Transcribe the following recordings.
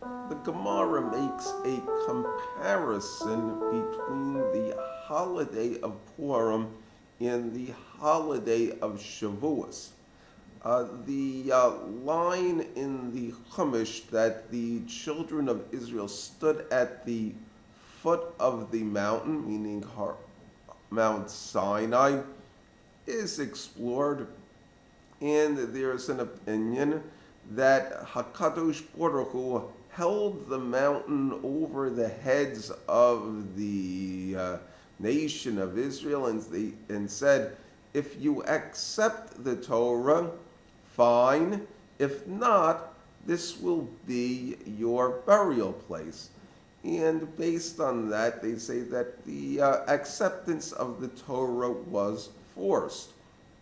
The Gemara makes a comparison between the holiday of Purim and the holiday of Shavuos. The line in the Chumash that the children of Israel stood at the foot of the mountain, meaning Mount Sinai, is explored, and there's an opinion that Hakadosh Baruch Hu held the mountain over the heads of the nation of Israel, and said, "If you accept the Torah, fine. If not, this will be your burial place." And based on that, they say that the acceptance of the Torah was forced.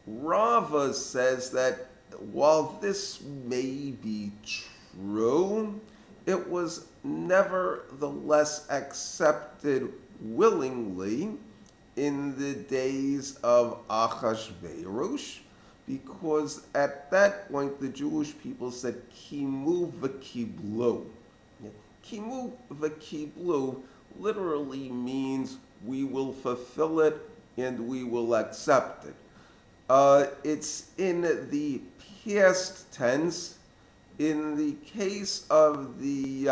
Rava says that while this may be true, it was nevertheless accepted willingly in the days of Achashverosh, because at that point the Jewish people said kimu v'kiblu. Kimu v'kiblu literally means we will fulfill it and we will accept it. It's in the past tense. In the case of the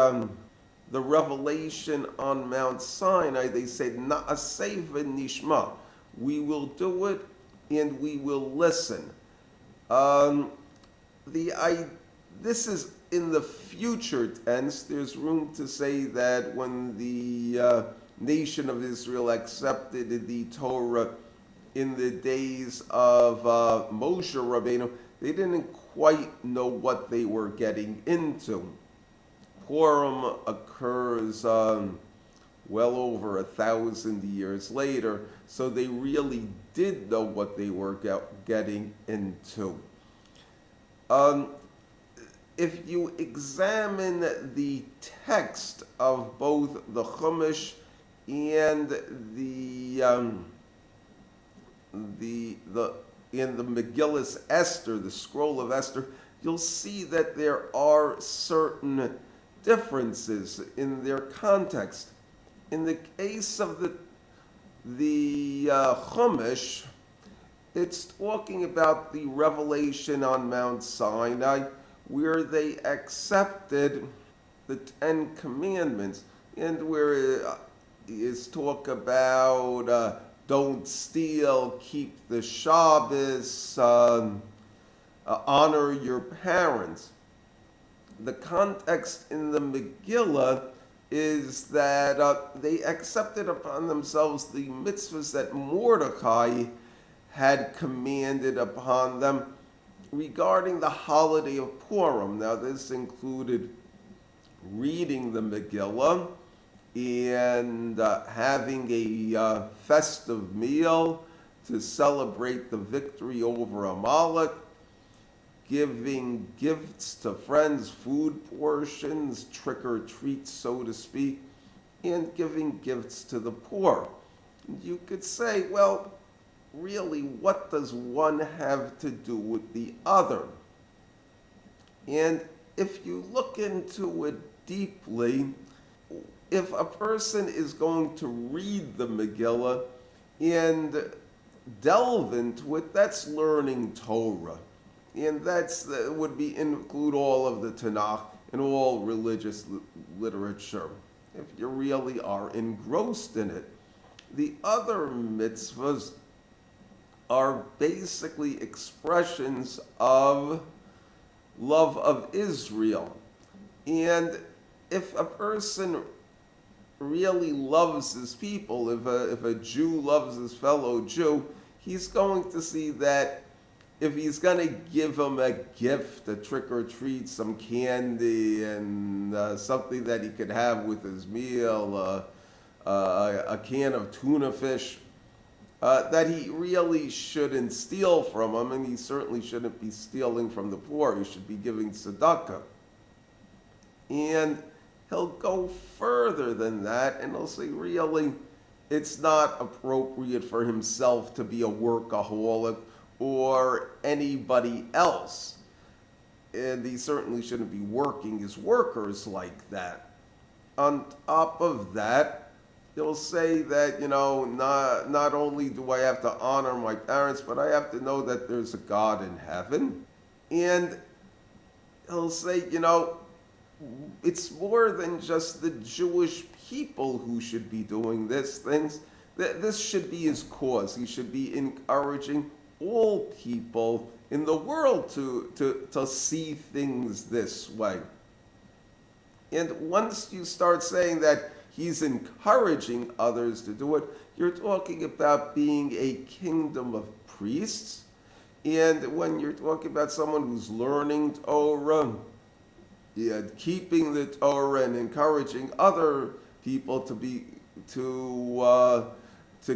revelation on Mount Sinai, they say na'aseh v'nishma. We will do it and we will listen. This is in the future tense. There's room to say that when the nation of Israel accepted the Torah in the days of Moshe Rabbeinu, they didn't quite know what they were getting into. Purim occurs well over 1,000 years later, so they really did know what they were getting into. If you examine the text of both the Chumash and in the Megillas Esther, the scroll of Esther, you'll see that there are certain differences in their context. In the case of the Chumash, it's talking about the revelation on Mount Sinai, where they accepted the Ten Commandments, and where is talk about don't steal, keep the Shabbos, honor your parents. The context in the Megillah is that they accepted upon themselves the mitzvahs that Mordecai had commanded upon them regarding the holiday of Purim. Now, this included reading the Megillah and having a festive meal to celebrate the victory over Amalek, giving gifts to friends, food portions, trick or treats, so to speak, and giving gifts to the poor. You could say, well, really, what does one have to do with the other? And if you look into it deeply, if a person is going to read the Megillah and delve into it, that's learning Torah. And that would include all of the Tanakh and all religious literature, if you really are engrossed in it. The other mitzvahs are basically expressions of love of Israel. And if a person really loves his people, if a Jew loves his fellow Jew, he's going to see that if he's going to give him a gift, a trick or treat, some candy, and something that he could have with his meal, a can of tuna fish, that he really shouldn't steal from him, and he certainly shouldn't be stealing from the poor. He should be giving tzedakah. And he'll go further than that, and he'll say, really, it's not appropriate for himself to be a workaholic or anybody else. and he certainly shouldn't be working his workers like that. On top of that, he'll say that, not only do I have to honor my parents, but I have to know that there's a God in heaven. And he'll say, it's more than just the Jewish people who should be doing these things. This should be his cause. He should be encouraging all people in the world to see things this way. And once you start saying that he's encouraging others to do it, you're talking about being a kingdom of priests. And when you're talking about someone who's learning Torah, keeping the Torah and encouraging other people to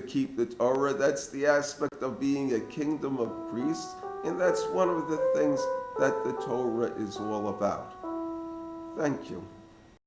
keep the Torah, that's the aspect of being a kingdom of priests, and that's one of the things that the Torah is all about. Thank you.